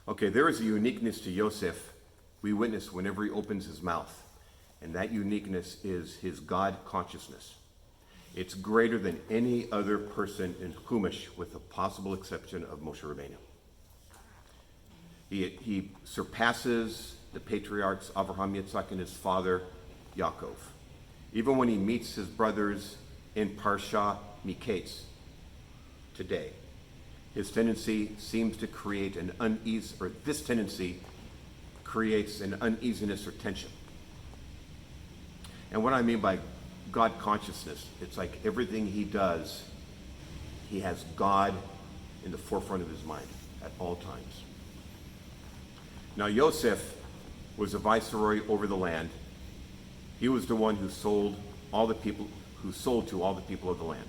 Okay, there is a uniqueness to Yosef we witness whenever he opens his mouth. And that uniqueness is his God consciousness. It's greater than any other person in Chumash, with the possible exception of Moshe Rabbeinu. He surpasses the patriarchs Avraham, Yitzhak, and his father Yaakov. Even when he meets his brothers in Parsha Miketz today, his tendency seems to create an unease, or this tendency creates an uneasiness or tension. And what I mean by God consciousness, it's like everything he does, he has God in the forefront of his mind at all times. Now Yosef was a viceroy over the land. He was the one who sold to all the people of the land.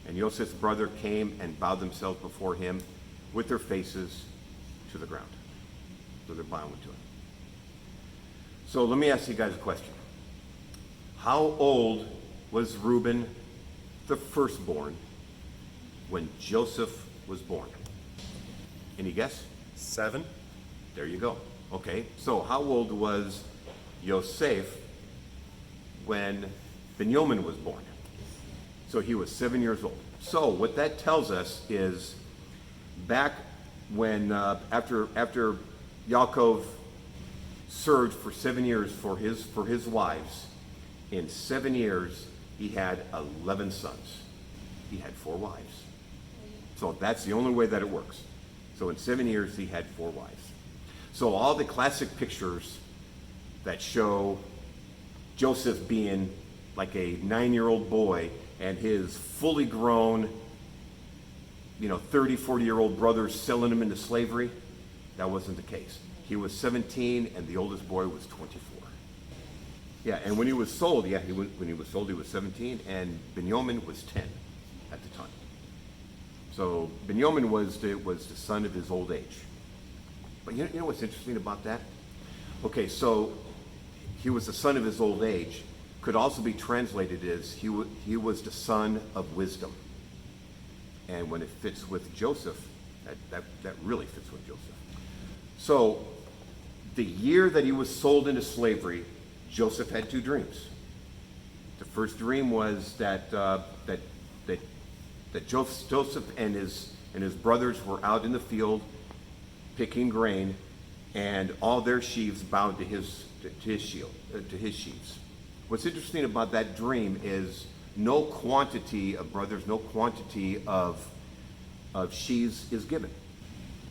And Yosef's brother came and bowed themselves before him with their faces to the ground. So they're bowing to him. So let me ask you guys a question. How old was Reuben, the firstborn, when Joseph was born? Any guess? 7. There you go. Okay, so how old was Yosef when Benjamin was born? So he was 7 years old. So what that tells us is back when, after Yaakov served for 7 years for his wives, in 7 years he had 11 sons. He had 4 wives. So that's the only way that it works. So in 7 years he had 4 wives. So all the classic pictures that show Joseph being like a 9-year-old boy and his fully grown, 30, 40-year-old brothers selling him into slavery, that wasn't the case. He was 17 and the oldest boy was 24. Yeah, and when he was sold, he was 17 and Benjamin was 10 at the time. So Benjamin was the son of his old age. But you know what's interesting about that? Okay, so he was the son of his old age. Could also be translated as he was the son of wisdom. And when it fits with Joseph, that really fits with Joseph. So the year that he was sold into slavery, Joseph had 2 dreams. The first dream was that Joseph and his brothers were out in the field picking grain, and all their sheaves bowed to his sheaves. What's interesting about that dream is no quantity of brothers, no quantity of sheaves is given.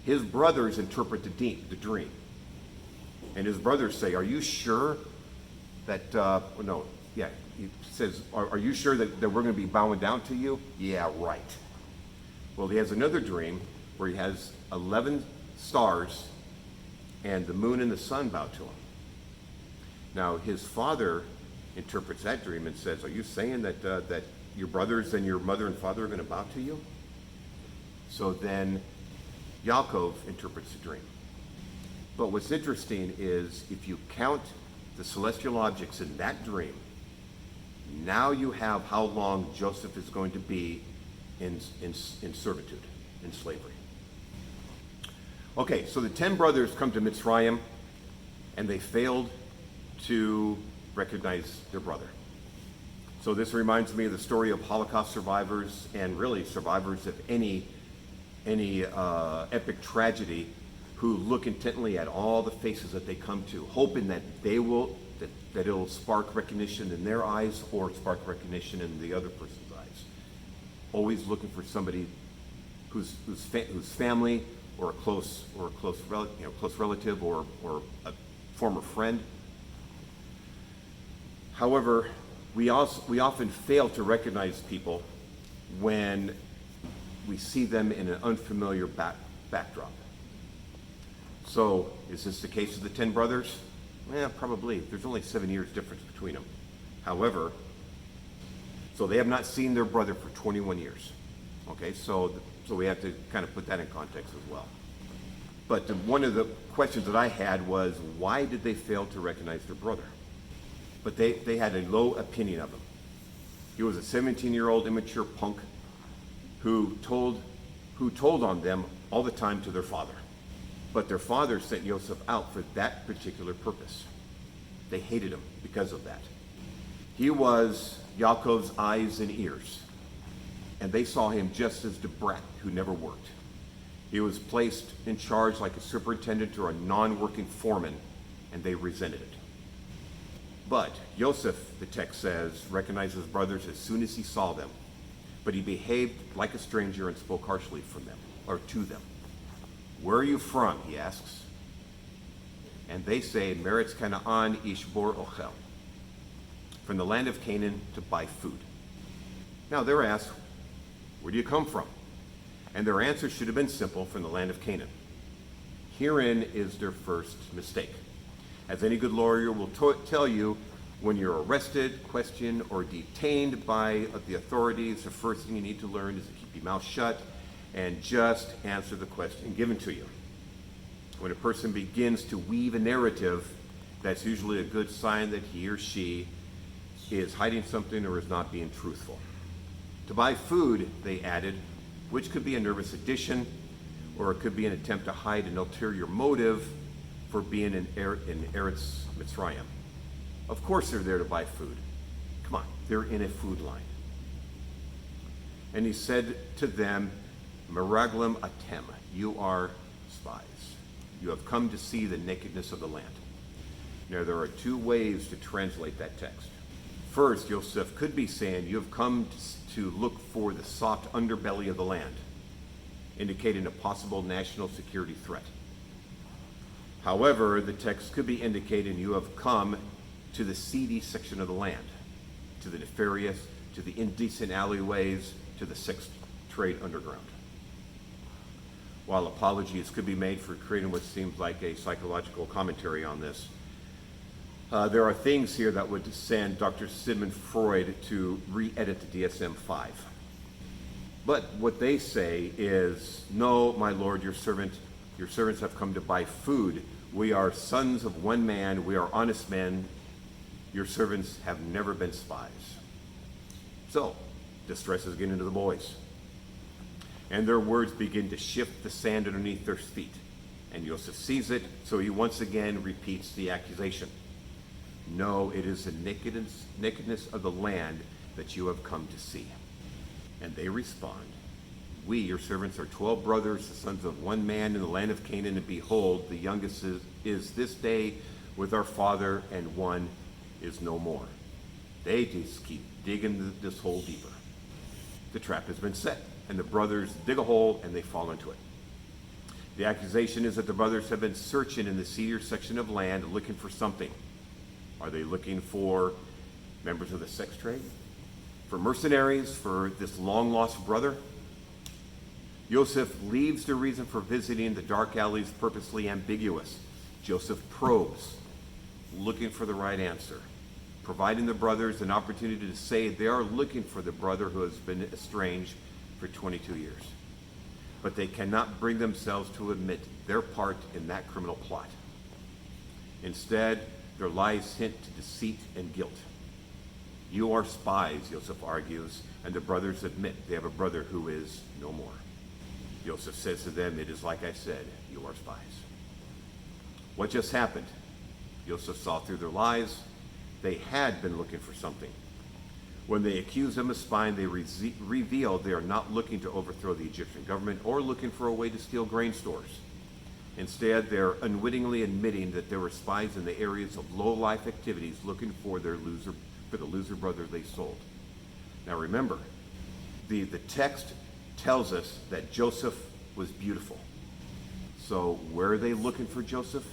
His brothers interpret the dream. And his brothers say, are you sure that, he says, are you sure that we're going to be bowing down to you? Yeah, right. Well, he has another dream where he has 11 stars and the moon and the sun bow to him. Now, his father interprets that dream and says, are you saying that your brothers and your mother and father are going to bow to you? So then Yaakov interprets the dream. But what's interesting is if you count the celestial objects in that dream, now you have how long Joseph is going to be in servitude, in slavery. Okay, so the 10 brothers come to Mitzrayim and they failed to recognize their brother. So this reminds me of the story of Holocaust survivors and really survivors of any epic tragedy who look intently at all the faces that they come to, hoping that that it'll spark recognition in their eyes or spark recognition in the other person's eyes. Always looking for somebody whose family or a close relative or a former friend. However, we often fail to recognize people when we see them in an unfamiliar backdrop. So, is this the case of the 10 brothers? Yeah, probably. There's only 7 years difference between them. However, so they have not seen their brother for 21 years. Okay, so we have to kind of put that in context as well. But one of the questions that I had was, why did they fail to recognize their brother? But they had a low opinion of him. He was a 17-year-old immature punk who told on them all the time to their father. But their father sent Joseph out for that particular purpose. They hated him because of that. He was Yaakov's eyes and ears, and they saw him just as the brat who never worked. He was placed in charge like a superintendent or a non-working foreman, and they resented it. But Joseph, the text says, recognized his brothers as soon as he saw them, but he behaved like a stranger and spoke harshly from them, or to them. Where are you from, he asks. And they say, Meretz Canaan Ishbor Ochel, from the land of Canaan to buy food. Now they're asked, where do you come from? And their answer should have been simple, from the land of Canaan. Herein is their first mistake. As any good lawyer will tell you, when you're arrested, questioned, or detained by the authorities, the first thing you need to learn is to keep your mouth shut and just answer the question given to you. When a person begins to weave a narrative, that's usually a good sign that he or she is hiding something or is not being truthful. To buy food, they added, which could be a nervous addition, or it could be an attempt to hide an ulterior motive for being in Eretz Mitzrayim. Of course they're there to buy food. Come on, they're in a food line. And he said to them, Meraglim atem, you are spies. You have come to see the nakedness of the land. Now there are two ways to translate that text. First, Yosef could be saying, you have come to look for the soft underbelly of the land, indicating a possible national security threat. However, the text could be indicating you have come to the seedy section of the land, to the nefarious, to the indecent alleyways, to the sex trade underground. While apologies could be made for creating what seems like a psychological commentary on this, there are things here that would send Dr. Sigmund Freud to re-edit the DSM-5. But what they say is, no, my lord, your servants have come to buy food. We are sons of one man. We are honest men. Your servants have never been spies. So, distress is getting to the boys. And their words begin to shift the sand underneath their feet. And Joseph sees it, so he once again repeats the accusation. No, it is the nakedness of the land that you have come to see. And they respond, we, your servants, are 12 brothers, the sons of one man in the land of Canaan, and behold, the youngest is this day with our father, and one is no more. They just keep digging this hole deeper. The trap has been set, and the brothers dig a hole, and they fall into it. The accusation is that the brothers have been searching in the cedar section of land, looking for something. Are they looking for members of the sex trade? For mercenaries? For this long-lost brother? Joseph leaves the reason for visiting the dark alleys purposely ambiguous. Joseph probes, looking for the right answer, providing the brothers an opportunity to say they are looking for the brother who has been estranged for 22 years. But they cannot bring themselves to admit their part in that criminal plot. Instead, their lies hint to deceit and guilt. You are spies, Joseph argues, and the brothers admit they have a brother who is no more. Joseph says to them, it is like I said, you are spies. What just happened? Joseph saw through their lies. They had been looking for something. When they accuse them of spying, they reveal they are not looking to overthrow the Egyptian government or looking for a way to steal grain stores. Instead, they're unwittingly admitting that there were spies in the areas of low-life activities looking for the loser brother they sold. Now remember, the text tells us that Joseph was beautiful. So where are they looking for Joseph?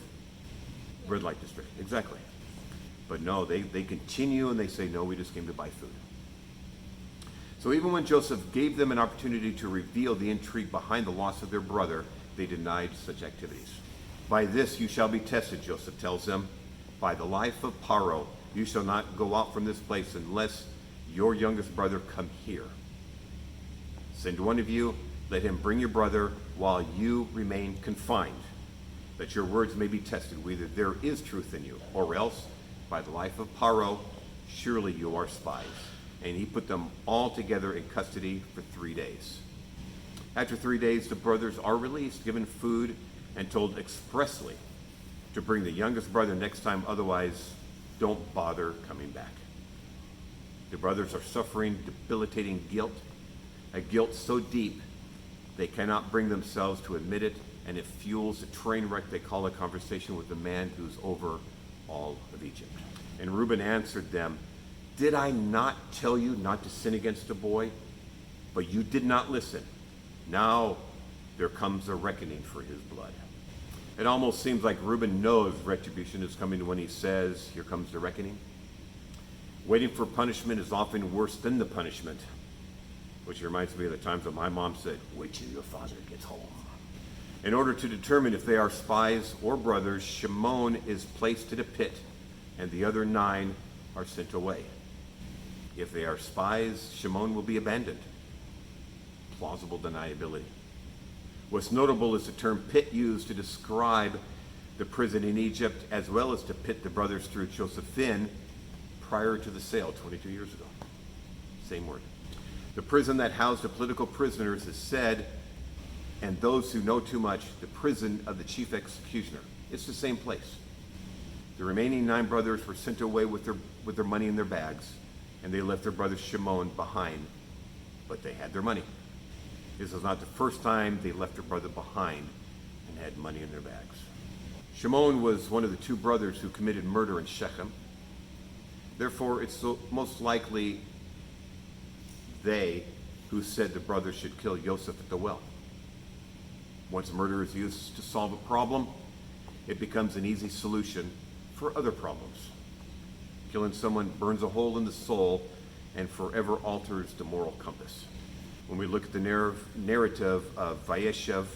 Red light district, exactly. But no, they continue and they say, no, we just came to buy food. So even when Joseph gave them an opportunity to reveal the intrigue behind the loss of their brother, they denied such activities. By this you shall be tested, Joseph tells them. By the life of Paro, you shall not go out from this place unless your youngest brother come here. Send one of you, let him bring your brother while you remain confined, that your words may be tested, whether there is truth in you, or else, by the life of Paro, surely you are spies. And he put them all together in custody for 3 days. After 3 days, the brothers are released, given food, and told expressly to bring the youngest brother next time, otherwise don't bother coming back. The brothers are suffering debilitating guilt, a guilt so deep they cannot bring themselves to admit it, and it fuels a train wreck they call a conversation with the man who's over all of Egypt. And Reuben answered them, "Did I not tell you not to sin against a boy? But you did not listen. Now there comes a reckoning for his blood." It almost seems like Reuben knows retribution is coming when he says, "Here comes the reckoning." Waiting for punishment is often worse than the punishment, which reminds me of the times when my mom said, "Wait till your father gets home." In order to determine if they are spies or brothers, Shimon is placed in a pit, and the other 9 are sent away. If they are spies, Shimon will be abandoned. Plausible deniability. What's notable is the term pit used to describe the prison in Egypt, as well as to pit the brothers threw Joseph in prior to the sale 22 years ago. Same word. The prison that housed the political prisoners is said, and those who know too much, the prison of the chief executioner. It's the same place. The remaining 9 brothers were sent away with their money in their bags, and they left their brother Shimon behind, but they had their money. This is not the first time they left their brother behind and had money in their bags. Shimon was one of the 2 brothers who committed murder in Shechem. Therefore, it's most likely they who said the brothers should kill Joseph at the well. Once murder is used to solve a problem, it becomes an easy solution for other problems. Killing someone burns a hole in the soul and forever alters the moral compass. When we look at the narrative of Vayeshev,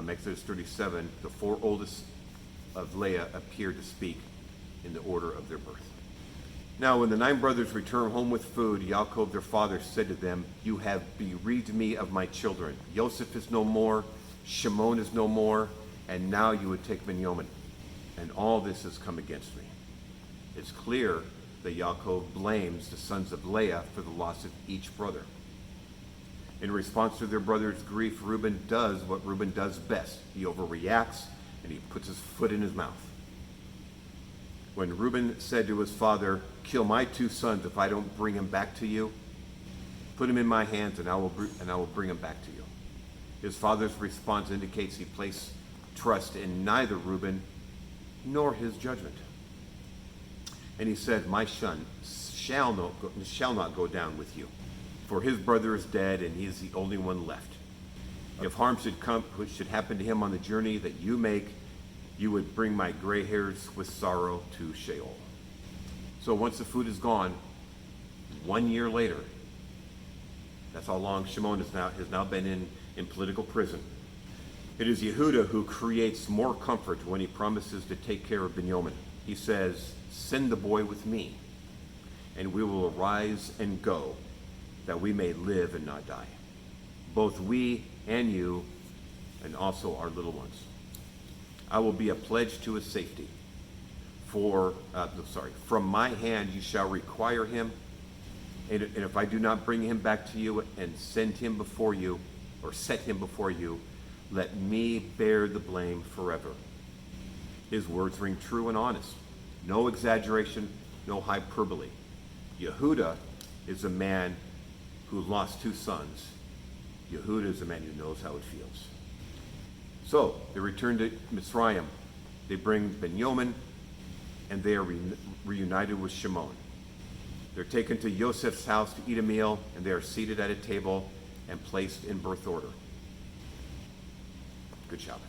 Exodus 37, the 4 oldest of Leah appear to speak in the order of their birth. Now, when the 9 brothers returned home with food, Yaakov, their father, said to them, "You have bereaved me of my children. Joseph is no more, Shimon is no more, and now you would take Benjamin. And all this has come against me." It's clear that Yaakov blames the sons of Leah for the loss of each brother. In response to their brother's grief, Reuben does what Reuben does best. He overreacts and he puts his foot in his mouth. When Reuben said to his father, "Kill my 2 sons if I don't bring him back to you, put him in my hands and I will bring him back to you." His father's response indicates he placed trust in neither Reuben nor his judgment. And he said, "My son shall not go down with you, for his brother is dead and he is the only one left. If harm should happen to him on the journey that you make, you would bring my gray hairs with sorrow to Sheol." So once the food is gone, 1 year later, that's how long Shimon has now been in political prison. It is Yehuda who creates more comfort when he promises to take care of Benjamin. He says, "Send the boy with me, and we will arise and go, that we may live and not die, both we and you, and also our little ones. I will be a pledge to his safety. From my hand you shall require him, and if I do not bring him back to you and send him before you, or set him before you, let me bear the blame forever." His words ring true and honest. No exaggeration, no hyperbole. Yehuda is a man who lost 2 sons. Yehuda is a man who knows how it feels. So they return to Mitzrayim. They bring Benjamin, and they are reunited with Shimon. They're taken to Joseph's house to eat a meal, and they are seated at a table and placed in birth order. Good Shabbos.